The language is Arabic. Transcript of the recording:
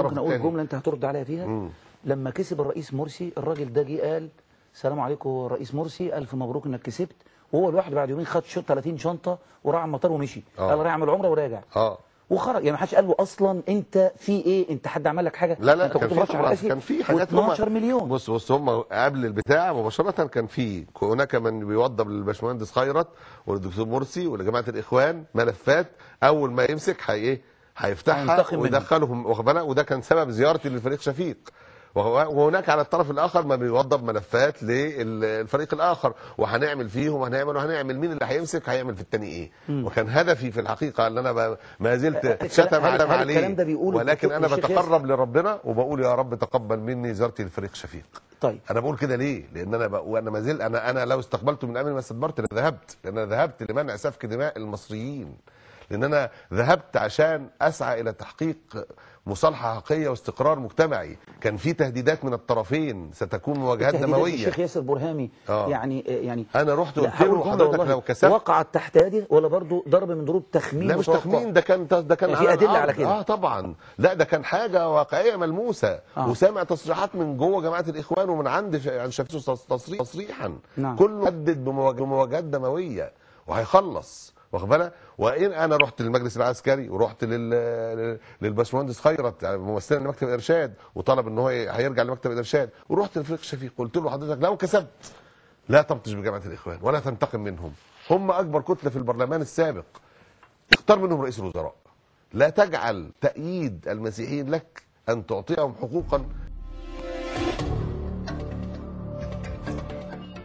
ممكن اقول جمله انت هترد عليا فيها؟ لما كسب الرئيس مرسي الراجل ده جه قال السلام عليكم رئيس مرسي، الف مبروك انك كسبت، وهو الواحد بعد يومين خد 30 شنطه وراح على المطار ومشي. قال رايح اعمل عمره وراجع. وخرج، يعني ما حدش قال له اصلا انت في ايه، انت حد عمل لك حاجه؟ لا انت كنت مرشح رئاسي، كان في حاجات 12 مليون. بص هم قبل البتاع مباشره كان في هناك من بيوضب للباشمهندس خيرت والدكتور مرسي ولجماعه الاخوان ملفات اول ما يمسك هيفتحها ويدخلهم، واخد بالك؟ وده كان سبب زيارتي للفريق شفيق. وهناك على الطرف الاخر ما بيوضب ملفات للفريق الاخر، وهنعمل فيهم وهنعمل مين اللي هيمسك هيعمل في الثاني ايه. وكان هدفي في الحقيقه ان انا ما زلت شتم عليه، ولكن انا بتقرب لربنا وبقول يا رب تقبل مني زيارتي للفريق شفيق. طيب انا بقول كده ليه؟ لان وانا ما زلت انا لو استقبلت من امري ما استدبرت لذهبت، لان انا ذهبت لمنع سفك دماء المصريين، لان انا ذهبت عشان اسعى الى تحقيق مصالحه حقيقيه واستقرار مجتمعي. كان في تهديدات من الطرفين ستكون مواجهات دمويه. الشيخ ياسر برهامي يعني انا رحت قلت له حضرتك لو كسبت وقعت تحت يدي ولا برضه ضرب من ضروب تخمين؟ لا مش تخمين، ده كان يعني في ادله على كده. طبعا، لا ده كان حاجه واقعيه ملموسه. وسامع تصريحات من جوه جماعه الاخوان ومن عند شفيق تصريحا. كله هدد بمواجهات دمويه وهيخلص، واخد بالك؟ وان انا رحت للمجلس العسكري ورحت للباشمهندس خيرت ممثلا لمكتب الارشاد وطلب ان هو هيرجع لمكتب الارشاد، ورحت للفريق شفيق قلت له حضرتك لو كسبت لا تبطش بجماعه الاخوان ولا تنتقم منهم، هم اكبر كتله في البرلمان السابق، اختار منهم رئيس الوزراء، لا تجعل تأييد المسيحيين لك ان تعطيهم حقوقا